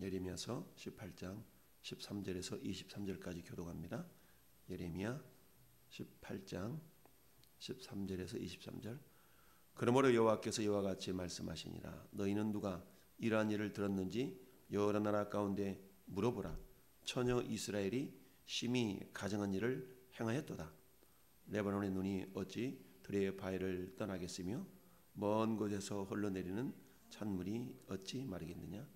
예레미야서 18장 13절에서 23절까지 교독합니다. 예레미야 18장 13절에서 23절. 그러므로 여호와께서 이와 같이 말씀하시니라. 너희는 누가 이러한 일을 들었는지 여러 나라 가운데 물어보라. 처녀 이스라엘이 심히 가증한 일을 행하였도다. 레바논의 눈이 어찌 들의 바위를 떠나겠으며 먼 곳에서 흘러내리는 찬물이 어찌 마르겠느냐.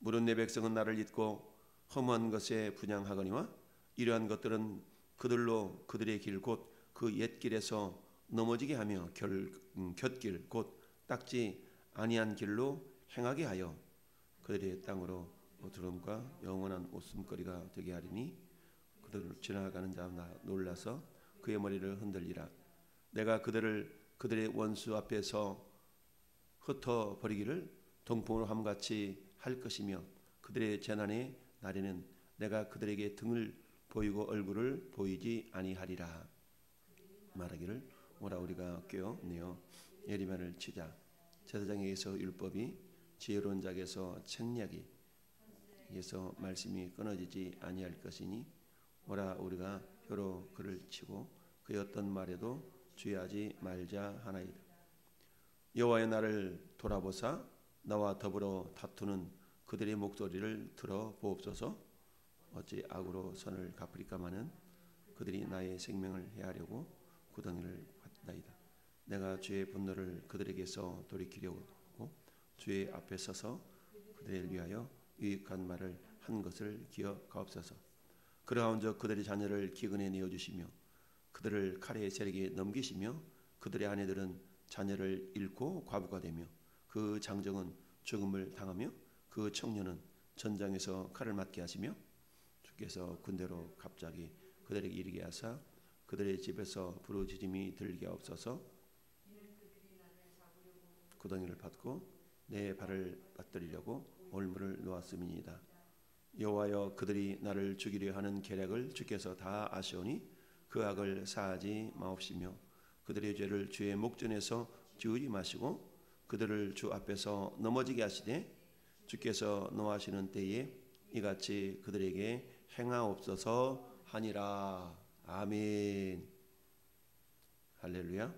물은 내 백성은 나를 잊고 허무한 것에 분향하거니와 이러한 것들은 그들로 그들의 길 곧 그 옛길에서 넘어지게 하며 곁길 곧 닦지 아니한 길로 행하게 하여 그들의 땅으로 두름과 영원한 웃음거리가 되게 하리니 그들을 지나가는 자마다 놀라서 그의 머리를 흔들리라. 내가 그들의 원수 앞에서 흩어버리기를 동풍으로 함같이 할 것이며 그들의 재난의 날에는 내가 그들에게 등을 보이고 얼굴을 보이지 아니하리라. 말하기를 오라 우리가 꿰어내어 예리만을 치자. 제사장에게서 율법이 지혜로운 자에게서 책략이 에서 말씀이 끊어지지 아니할 것이니 오라 우리가 혀로 그를 치고 그의 어떤 말에도 주의하지 말자 하나이다. 여호와의 나를 돌아보사 나와 더불어 다투는 그들의 목소리를 들어보옵소서. 어찌 악으로 선을 갚으리까마는 그들이 나의 생명을 해하려고 구덩이를 받나이다. 내가 주의 분노를 그들에게서 돌이키려고 하고 주의 앞에 서서 그들을 위하여 유익한 말을 한 것을 기억하옵소서. 그러한즉 그들의 자녀를 기근에 내어주시며 그들을 칼의 세력에 넘기시며 그들의 아내들은 자녀를 잃고 과부가 되며 그 장정은 죽음을 당하며 그 청년은 전장에서 칼을 맞게 하시며 주께서 군대로 갑자기 그들에게 이르게 하사 그들의 집에서 부르짖음이 들게 하옵소서. 구덩이를 받고 내 발을 받들이려고 올무를 놓았음이니이다. 여호와여 그들이 나를 죽이려 하는 계략을 주께서 다 아시오니 그 악을 사하지 마옵시며 그들의 죄를 주의 목전에서 지우지 마시고 그들을 주 앞에서 넘어지게 하시되 주께서 노하시는 때에 이같이 그들에게 행하옵소서 하니라. 아멘. 할렐루야.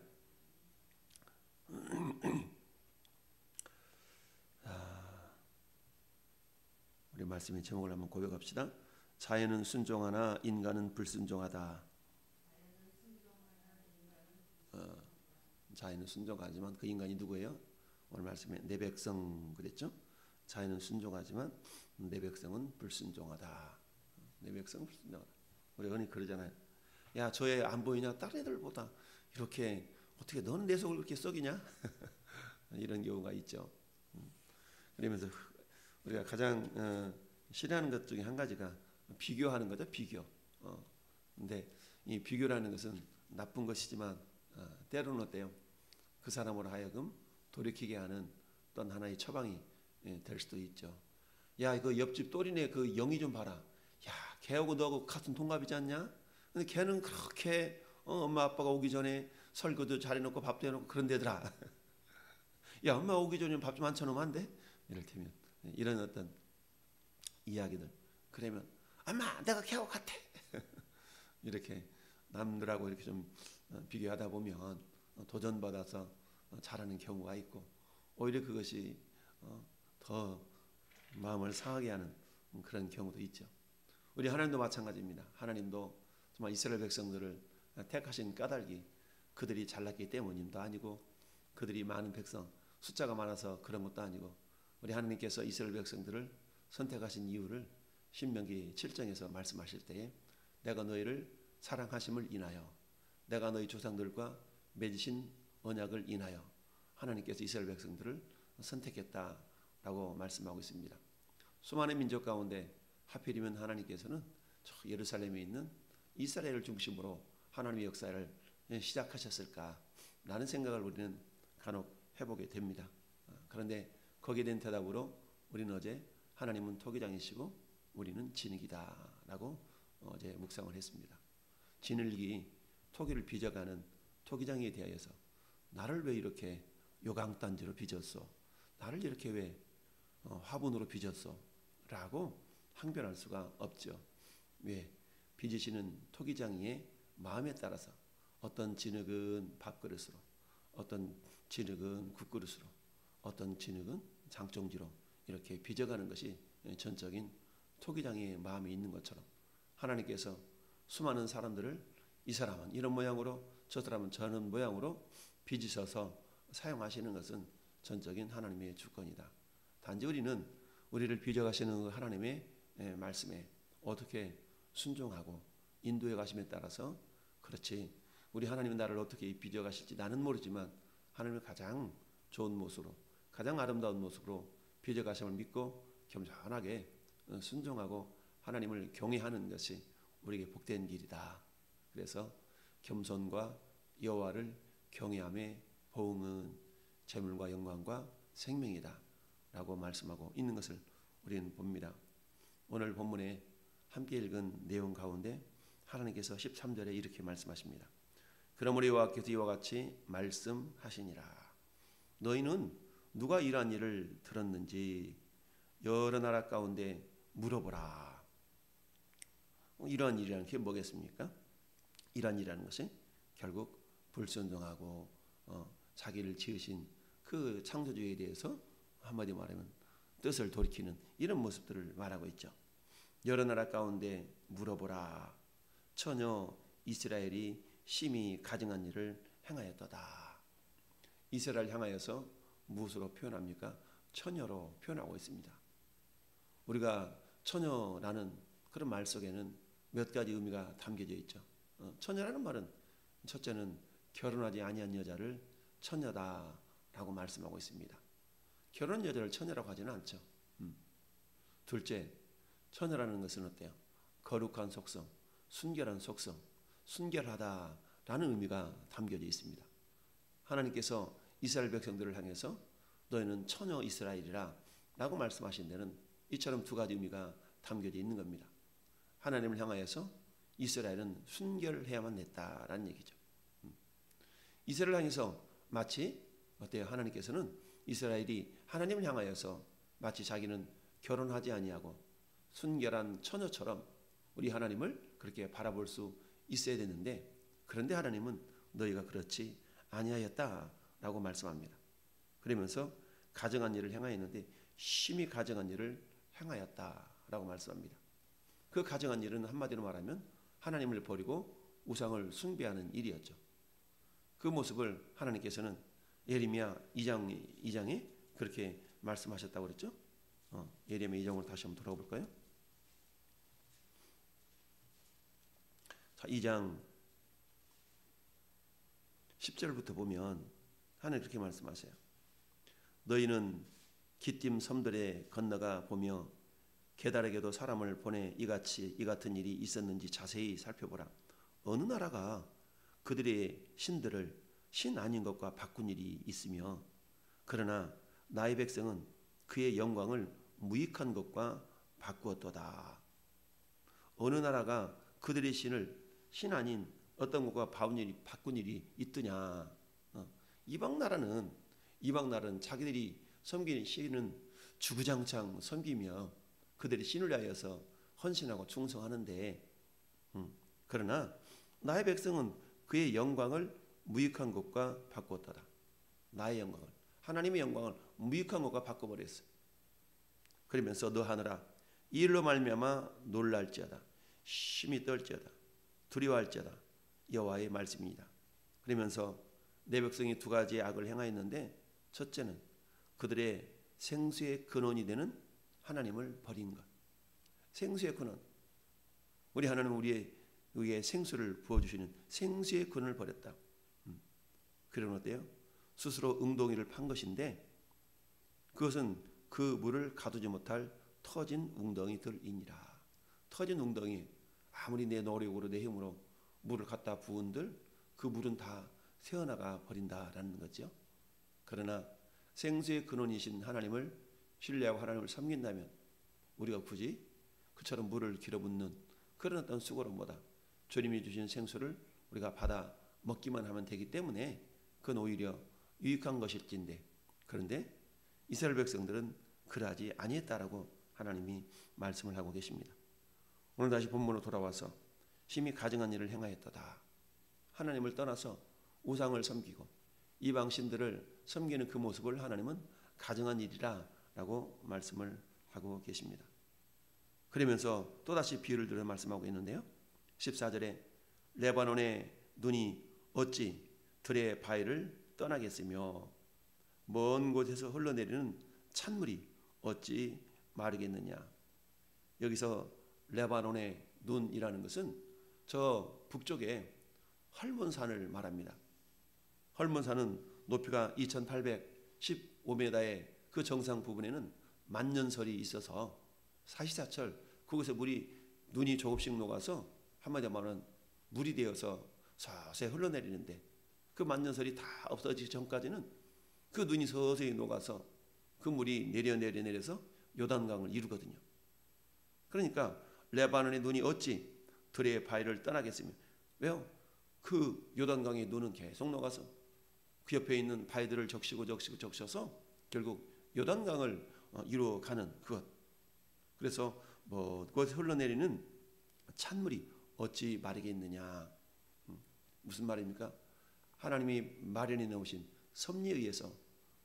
우리 말씀의 제목을 한번 고백합시다. 자연은 순종하나 인간은 불순종하다. 자연은 순종하지만 그 인간이 누구예요? 오늘 말씀에 내 백성 그랬죠? 자연은 순종하지만 내 백성은 불순종하다. 내 백성은 불순종하다. 우리 언니 그러잖아요. 야, 저 애 안 보이냐? 다른 애들보다 이렇게 어떻게 너는 내 속을 그렇게 썩이냐? 이런 경우가 있죠. 그러면서 우리가 가장 싫어하는 것 중에 한 가지가 비교하는 거죠. 비교. 근데 이 비교라는 것은 나쁜 것이지만 때로는 어때요? 그 사람으로 하여금 돌이키게 하는 또 하나의 처방이 될 수도 있죠. 야, 그 옆집 또리네 그 영희 좀 봐라. 야, 걔하고 너하고 같은 동갑이지 않냐? 근데 걔는 그렇게 엄마 아빠가 오기 전에 설거도 잘해놓고 밥도 해놓고 그런 데더라. 야, 엄마 오기 전에 밥 좀 안 쳐놓으면 안 돼? 이를테면 이런 어떤 이야기들. 그러면 엄마 내가 걔하고 같아. 이렇게 남들하고 이렇게 좀 비교하다 보면 도전받아서 잘하는 경우가 있고 오히려 그것이 더 마음을 상하게 하는 그런 경우도 있죠. 우리 하나님도 마찬가지입니다. 하나님도 정말 이스라엘 백성들을 택하신 까닭이 그들이 잘났기 때문임도 아니고 그들이 많은 백성 숫자가 많아서 그런 것도 아니고 우리 하나님께서 이스라엘 백성들을 선택하신 이유를 신명기 7장에서 말씀하실 때에 내가 너희를 사랑하심을 인하여 내가 너희 조상들과 맺으신 언약을 인하여 하나님께서 이스라엘 백성들을 선택했다라고 말씀하고 있습니다. 수많은 민족 가운데 하필이면 하나님께서는 저 예루살렘에 있는 이스라엘을 중심으로 하나님의 역사를 시작하셨을까라는 생각을 우리는 간혹 해보게 됩니다. 그런데 거기에 대한 대답으로 우리는 어제 하나님은 토기장이시고 우리는 진흙이다라고 어제 묵상을 했습니다. 진흙이 토기를 빚어가는 토기장에 대하여서 나를 왜 이렇게 요강단지로 빚었어? 나를 이렇게 왜 화분으로 빚었어? 라고 항변할 수가 없죠. 왜? 빚으시는 토기장이의 마음에 따라서 어떤 진흙은 밥그릇으로, 어떤 진흙은 국그릇으로, 어떤 진흙은 장종지로 이렇게 빚어가는 것이 전적인 토기장의 마음이 있는 것처럼 하나님께서 수많은 사람들을 이 사람은 이런 모양으로 저 사람은 저런 모양으로 빚으셔서 사용하시는 것은 전적인 하나님의 주권이다. 단지 우리는 우리를 빚어가시는 하나님의 말씀에 어떻게 순종하고 인도해 가심에 따라서 그렇지 우리 하나님은 나를 어떻게 빚어가실지 나는 모르지만 하나님을 가장 좋은 모습으로 가장 아름다운 모습으로 빚어가심을 믿고 겸손하게 순종하고 하나님을 경외하는 것이 우리에게 복된 길이다. 그래서 겸손과 여호와를 경외함의 보응은 재물과 영광과 생명이다 라고 말씀하고 있는 것을 우리는 봅니다. 오늘 본문에 함께 읽은 내용 가운데 하나님께서 13절에 이렇게 말씀하십니다. 그러므로 여호와께서 이와 같이 말씀하시니라. 너희는 누가 이러한 일을 들었는지 여러 나라 가운데 물어보라. 이러한 일이라는 게 뭐겠습니까? 이러한 일이라는 것이 결국 불순종하고 자기를 지으신 그 창조주에 대해서 한마디 말하면 뜻을 돌이키는 이런 모습들을 말하고 있죠. 여러 나라 가운데 물어보라. 처녀 이스라엘이 심히 가증한 일을 행하였도다. 이스라엘 향하여서 무엇으로 표현합니까? 처녀로 표현하고 있습니다. 우리가 처녀라는 그런 말 속에는 몇 가지 의미가 담겨져 있죠. 처녀라는 말은 첫째는 결혼하지 아니한 여자를 처녀다라고 말씀하고 있습니다. 결혼 여자를 처녀라고 하지는 않죠. 둘째, 처녀라는 것은 어때요? 거룩한 속성, 순결한 속성, 순결하다라는 의미가 담겨져 있습니다. 하나님께서 이스라엘 백성들을 향해서 너희는 처녀 이스라엘이라 라고 말씀하신 데는 이처럼 두 가지 의미가 담겨져 있는 겁니다. 하나님을 향하여서 이스라엘은 순결해야만 됐다라는 얘기죠. 이스라엘 향해서 마치 어때요? 하나님께서는 이스라엘이 하나님을 향하여서 마치 자기는 결혼하지 아니하고 순결한 처녀처럼 우리 하나님을 그렇게 바라볼 수 있어야 되는데 그런데 하나님은 너희가 그렇지 아니하였다라고 말씀합니다. 그러면서 가증한 일을 행하였는데 심히 가증한 일을 행하였다라고 말씀합니다. 그 가증한 일은 한마디로 말하면 하나님을 버리고 우상을 숭배하는 일이었죠. 그 모습을 하나님께서는 예레미야 2장에 그렇게 말씀하셨다고 그랬죠. 예레미야 2장으로 다시 한번 돌아가 볼까요? 자, 2장 10절부터 보면 하나님 그렇게 말씀하세요. 너희는 기띔 섬들에 건너가 보며 게달에게도 사람을 보내 이 같은 일이 있었는지 자세히 살펴보라. 어느 나라가 그들의 신들을 신 아닌 것과 바꾼 일이 있으며 그러나 나의 백성은 그의 영광을 무익한 것과 바꾸었도다. 어느 나라가 그들의 신을 신 아닌 어떤 것과 바꾼 일이 있더냐. 이방 나라는 자기들이 섬기는 신은 주구장창 섬기며 그들의 신을 위하여서 헌신하고 충성하는데 그러나 나의 백성은 그의 영광을 무익한 것과 바꾸었다. 나의 영광을 하나님의 영광을 무익한 것과 바꿔버렸어요. 그러면서 너 하늘아 이 일로 말미암아 놀랄지어다 심히 떨지어다 두려워할지어다 여호와의 말씀이니라. 그러면서 내 백성이 두 가지의 악을 행하였는데 첫째는 그들의 생수의 근원이 되는 하나님을 버린 것. 생수의 근원. 우리 하나님은 우리에게 생수를 부어주시는 생수의 근원을 버렸다. 그러면 어때요? 스스로 웅덩이를 판 것인데 그것은 그 물을 가두지 못할 터진 웅덩이들이니라. 터진 웅덩이. 아무리 내 노력으로 내 힘으로 물을 갖다 부은들 그 물은 다 새어나가 버린다라는 거죠. 그러나 생수의 근원이신 하나님을 신뢰하고 하나님을 섬긴다면 우리가 굳이 그처럼 물을 길어붓는 그런 어떤 수고로보다 주님이 주신 생수를 우리가 받아 먹기만 하면 되기 때문에 그건 오히려 유익한 것일진데 그런데 이스라엘 백성들은 그러하지 아니했다라고 하나님이 말씀을 하고 계십니다. 오늘 다시 본문으로 돌아와서 심히 가증한 일을 행하였도다. 하나님을 떠나서 우상을 섬기고 이방 신들을 섬기는 그 모습을 하나님은 가증한 일이라 라고 말씀을 하고 계십니다. 그러면서 또다시 비유를 들어 말씀하고 있는데요. 14절에 레바논의 눈이 어찌 들의 바위를 떠나겠으며 먼 곳에서 흘러내리는 찬물이 어찌 마르겠느냐. 여기서 레바논의 눈이라는 것은 저 북쪽에 헐몬산을 말합니다. 헐몬산은 높이가 2815m의 그 정상 부분에는 만년설이 있어서 사시사철 그곳에 눈이 조금씩 녹아서 한마디로 말하면 물이 되어서 서서히 흘러내리는데 그 만년설이 다 없어지기 전까지는 그 눈이 서서히 녹아서 그 물이 내려서 요단강을 이루거든요. 그러니까 레바논의 눈이 어찌 들의 바위를 떠나겠으며, 왜요? 그 요단강의 눈은 계속 녹아서 그 옆에 있는 바위들을 적셔서 결국 요단강을 이루어가는 그것. 그래서 그것에 흘러내리는 찬물이 어찌 마르겠느냐. 무슨 말입니까? 하나님이 마련해 놓으신 섭리에 의해서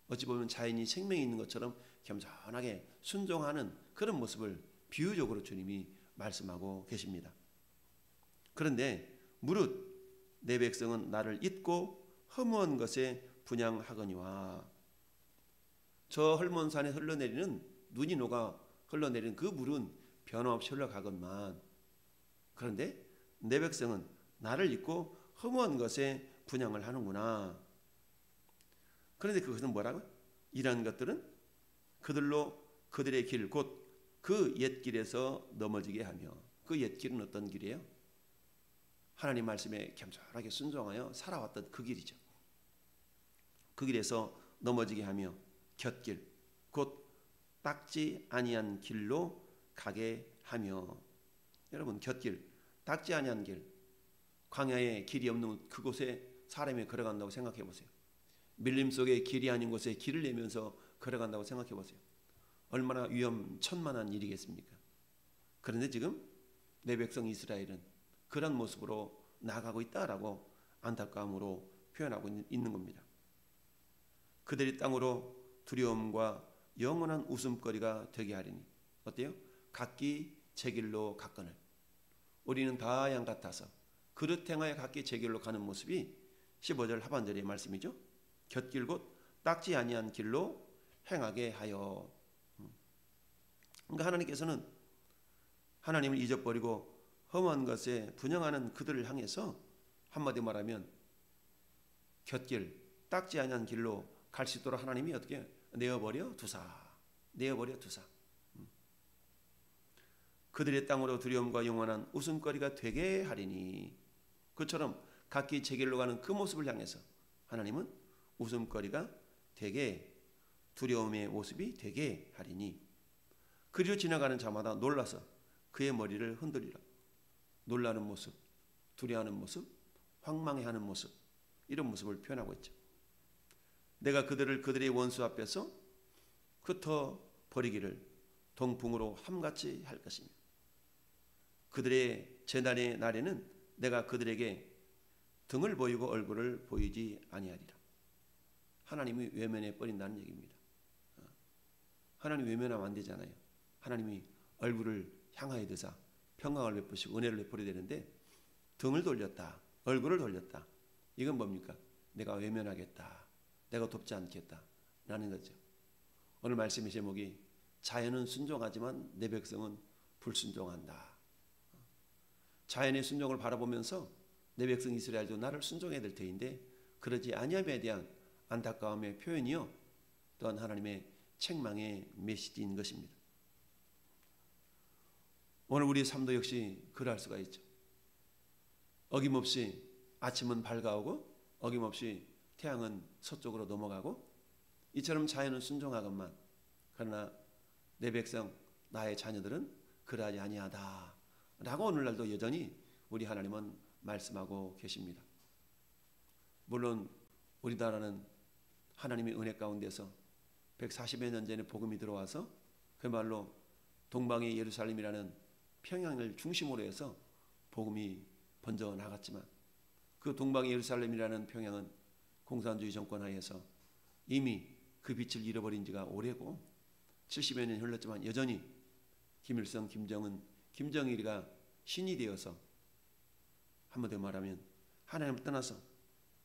어찌 보면 자연이 생명이 있는 것처럼 겸손하게 순종하는 그런 모습을 비유적으로 주님이 말씀하고 계십니다. 그런데 무릇 내 백성은 나를 잊고 허무한 것에 분향하거니와. 저 헐몬산에 흘러내리는 눈이 녹아 흘러내리는 그 물은 변함없이 흘러가건만, 그런데 내 백성은 나를 잊고 허무한 것에 분향을 하는구나. 그런데 그것은 뭐라고? 이러한 것들은 그들로 그들의 길 곧 그 옛길에서 넘어지게 하며. 그 옛길은 어떤 길이에요? 하나님 말씀에 겸손하게 순종하여 살아왔던 그 길이죠. 그 길에서 넘어지게 하며 곁길 곧 닦지 아니한 길로 가게 하며. 여러분, 곁길, 닦지 아니한 길, 광야에 길이 없는 그곳에 사람이 걸어간다고 생각해 보세요. 밀림 속에 길이 아닌 곳에 길을 내면서 걸어간다고 생각해 보세요. 얼마나 위험천만한 일이겠습니까? 그런데 지금 내 백성 이스라엘은 그런 모습으로 나아가고 있다라고 안타까움으로 표현하고 있는 겁니다. 그들이 땅으로 두려움과 영원한 웃음거리가 되게 하리니. 어때요? 각기 제 길로 갔거늘. 우리는 다 양 같아서 그릇 행하여 각기 제 길로 가는 모습이 15절 하반절의 말씀이죠. 곁길 곧 닦지 아니한 길로 행하게 하여. 그러니까 하나님께서는 하나님을 잊어버리고 험한 것에 분향하는 그들을 향해서 한마디 말하면 곁길, 닦지 아니한 길로 갈 수 있도록 하나님이 어떻게 내어버려 두사. 그들의 땅으로 두려움과 영원한 웃음거리가 되게 하리니. 그처럼 각기 제 길로 가는 그 모습을 향해서 하나님은 웃음거리가 되게, 두려움의 모습이 되게 하리니. 그리로 지나가는 자마다 놀라서 그의 머리를 흔들리라. 놀라는 모습, 두려워하는 모습, 황망해하는 모습, 이런 모습을 표현하고 있죠. 내가 그들을 그들의 원수 앞에서 흩어 버리기를 동풍으로 함같이 할 것이며 그들의 재난의 날에는 내가 그들에게 등을 보이고 얼굴을 보이지 아니하리라. 하나님이 외면해 버린다는 얘기입니다. 하나님 외면하면 안 되잖아요. 하나님이 얼굴을 향하여 드사 평강을 베푸시고 은혜를 베풀어야 되는데 등을 돌렸다, 얼굴을 돌렸다. 이건 뭡니까? 내가 외면하겠다, 내가 돕지 않겠다 라는 거죠. 오늘 말씀의 제목이 자연은 순종하지만 내 백성은 불순종한다. 자연의 순종을 바라보면서 내 백성 이스라엘도 나를 순종해야 될 터인데 그러지 아니함에 대한 안타까움의 표현이요, 또한 하나님의 책망의 메시지인 것입니다. 오늘 우리의 삶도 역시 그럴 수가 있죠. 어김없이 아침은 밝아오고 어김없이 태양은 서쪽으로 넘어가고 이처럼 자연은 순종하건만 그러나 내 백성 나의 자녀들은 그러하지 아니하다 라고 오늘날도 여전히 우리 하나님은 말씀하고 계십니다. 물론 우리나라는 하나님의 은혜 가운데서 140여 년 전에 복음이 들어와서 그야말로 동방의 예루살렘이라는 평양을 중심으로 해서 복음이 번져 나갔지만 그 동방의 예루살렘이라는 평양은 공산주의 정권 하에서 이미 그 빛을 잃어버린 지가 오래고 70여 년이 흘렀지만 여전히 김일성, 김정은, 김정일이가 신이 되어서 한마디로 말하면 하나님을 떠나서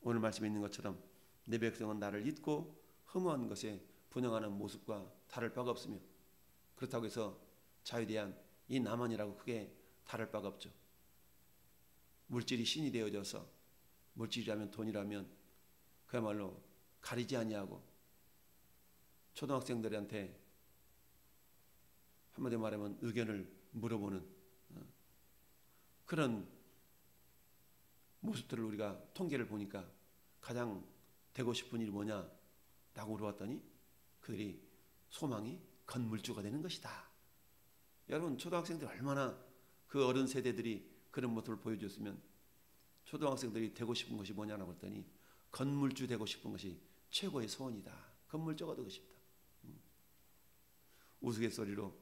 오늘 말씀에 있는 것처럼 내 백성은 나를 잊고 허무한 것에 분양하는 모습과 다를 바가 없으며 그렇다고 해서 자유에 대한 이 남한이라고 크게 다를 바가 없죠. 물질이 신이 되어져서 물질이라면 돈이라면 그야말로 가리지 아니하고 초등학생들한테 한마디로 말하면 의견을 물어보는 그런 모습들을 우리가 통계를 보니까 가장 되고 싶은 일이 뭐냐라고 물어봤더니 그들이 소망이 건물주가 되는 것이다. 여러분 초등학생들이 얼마나 그 어른 세대들이 그런 모습을 보여줬으면 초등학생들이 되고 싶은 것이 뭐냐라고 했더니 건물주 되고 싶은 것이 최고의 소원이다. 건물주가 되고 싶다. 우스갯소리로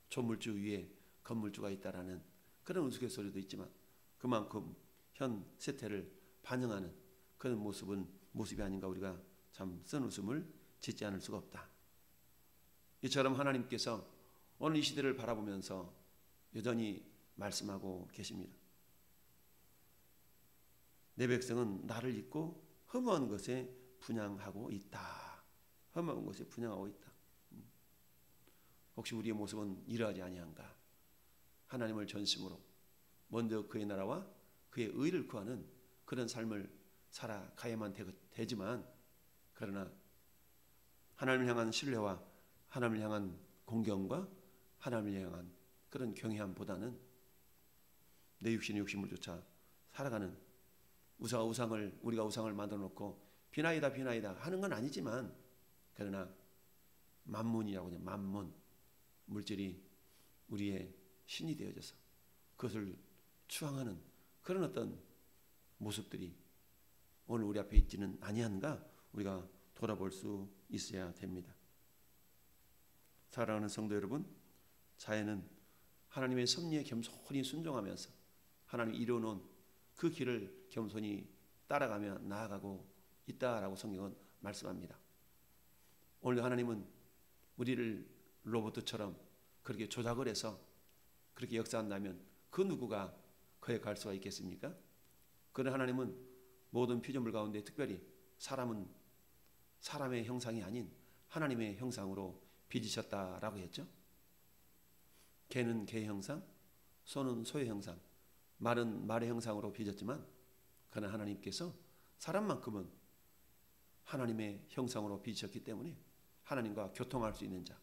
조물주 위에 건물주가 있다라는 그런 우스갯소리도 있지만 그만큼 현 세태를 반영하는 그런 모습이 아닌가 우리가 참 쓴웃음을 짓지 않을 수가 없다. 이처럼 하나님께서 오늘 이 시대를 바라보면서 여전히 말씀하고 계십니다. 내 백성은 나를 잊고 허무한 것에 분향하고 있다. 허무한 것에 분향하고 있다. 혹시 우리의 모습은 이러하지 아니한가? 하나님을 전심으로 먼저 그의 나라와 그의 의를 구하는 그런 삶을 살아가야만 되지만 그러나 하나님을 향한 신뢰와 하나님을 향한 공경과 하나님을 향한 그런 경외함보다는 내 육신의 욕심을 쫓아 살아가는 우리가 우상을 만들어 놓고 비나이다 하는 건 아니지만 그러나 만문이라고 해요. 만문 물질이 우리의 신이 되어져서 그것을 추앙하는 그런 어떤 모습들이 오늘 우리 앞에 있지는 아니한가 우리가 돌아볼 수 있어야 됩니다. 사랑하는 성도 여러분, 자연은 하나님의 섭리에 겸손히 순종하면서 하나님이 이루어놓은 그 길을 겸손히 따라가며 나아가고 있다라고 성경은 말씀합니다. 오늘 하나님은 우리를 로봇처럼 그렇게 조작을 해서 그렇게 역사한다면 그 누구가 거기에 갈 수가 있겠습니까? 그러나 하나님은 모든 피조물 가운데 특별히 사람은 사람의 형상이 아닌 하나님의 형상으로 빚으셨다라고 했죠. 개는 개의 형상, 소는 소의 형상, 말은 말의 형상으로 빚었지만 그러나 하나님께서 사람만큼은 하나님의 형상으로 빚으셨기 때문에 하나님과 교통할 수 있는 자,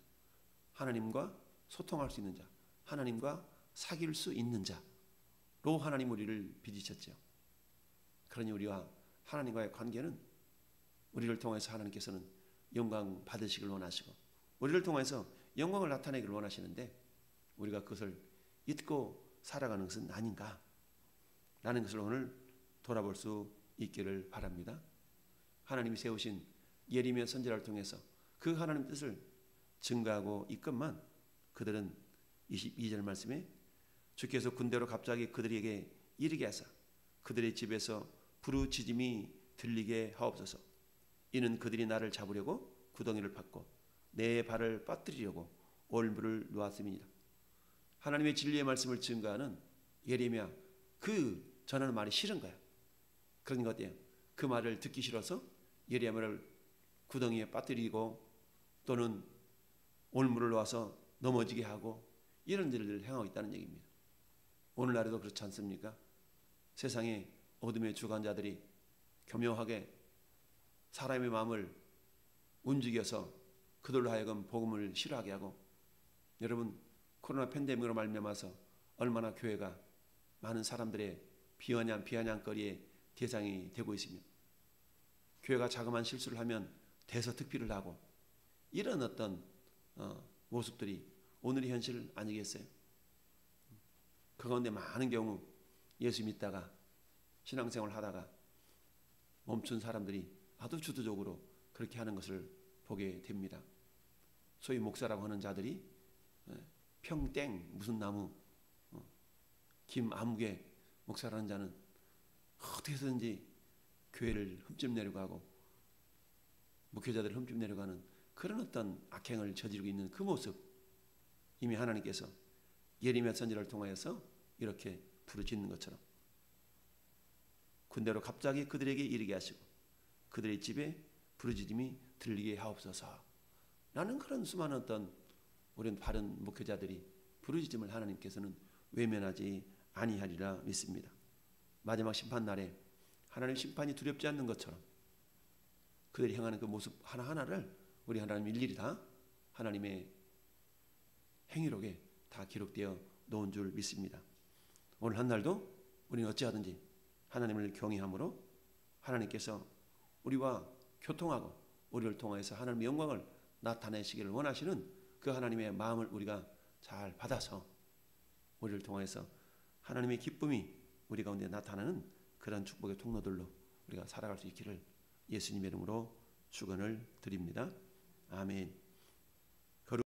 하나님과 소통할 수 있는 자, 하나님과 사귈 수 있는 자로 하나님 우리를 빚으셨죠. 그러니 우리와 하나님과의 관계는 우리를 통해서 하나님께서는 영광 받으시길 원하시고 우리를 통해서 영광을 나타내기를 원하시는데 우리가 그것을 잊고 살아가는 것은 아닌가 라는 것을 오늘 돌아볼 수 있기를 바랍니다. 하나님이 세우신 예리며 선지자를 통해서 그 하나님 뜻을 증거하고 있건만 그들은 22절 말씀에 주께서 군대로 갑자기 그들에게 이르게 하사 그들의 집에서 부르짖음이 들리게 하옵소서. 이는 그들이 나를 잡으려고 구덩이를 팠고 내 발을 빠뜨리려고 올무를 놓았음이니라. 하나님의 진리의 말씀을 증거하는 예레미야 그 전하는 말이 싫은 거야. 그런 것 같아요. 그 말을 듣기 싫어서 예레미야를 구덩이에 빠뜨리고 또는 올무를 놓아서 넘어지게 하고 이런 일을 행하고 있다는 얘기입니다. 오늘날에도 그렇지 않습니까? 세상에 어둠의 주관자들이 교묘하게 사람의 마음을 움직여서 그들로 하여금 복음을 싫어하게 하고 여러분 코로나 팬데믹으로 말미암아서 얼마나 교회가 많은 사람들의 비아냥거리의 대상이 되고 있으며 교회가 자그마한 실수를 하면 대서특필을 하고 이런 어떤 모습들이 오늘의 현실 아니겠어요? 그 가운데 많은 경우 예수 믿다가 신앙생활을 하다가 멈춘 사람들이 아주 주도적으로 그렇게 하는 것을 보게 됩니다. 소위 목사라고 하는 자들이 평땡 무슨 나무 김아무개 목사라는 자는 어떻게 해서든지 교회를 흠집내려고 하고 목회자들을 흠집내려고 하는 그런 어떤 악행을 저지르고 있는 그 모습, 이미 하나님께서 예레미야 선지자를 통하여서 이렇게 부르짖는 것처럼 군대로 갑자기 그들에게 이르게 하시고 그들의 집에 부르짖음이 들리게 하옵소서 라는 그런 수많은 어떤 우리는 바른 목회자들이 부르짖음을 하나님께서는 외면하지 아니하리라 믿습니다. 마지막 심판날에 하나님 심판이 두렵지 않는 것처럼 그들이 행하는 그 모습 하나하나를 우리 하나님 일일이 다 하나님의 행위록에 다 기록되어 놓은 줄 믿습니다. 오늘 한 날도 우리는 어찌하든지 하나님을 경외함으로 하나님께서 우리와 교통하고 우리를 통해서 하나님의 영광을 나타내시기를 원하시는 그 하나님의 마음을 우리가 잘 받아서 우리를 통해서 하나님의 기쁨이 우리 가운데 나타나는 그런 축복의 통로들로 우리가 살아갈 수 있기를 예수님의 이름으로 축원을 드립니다. 아멘.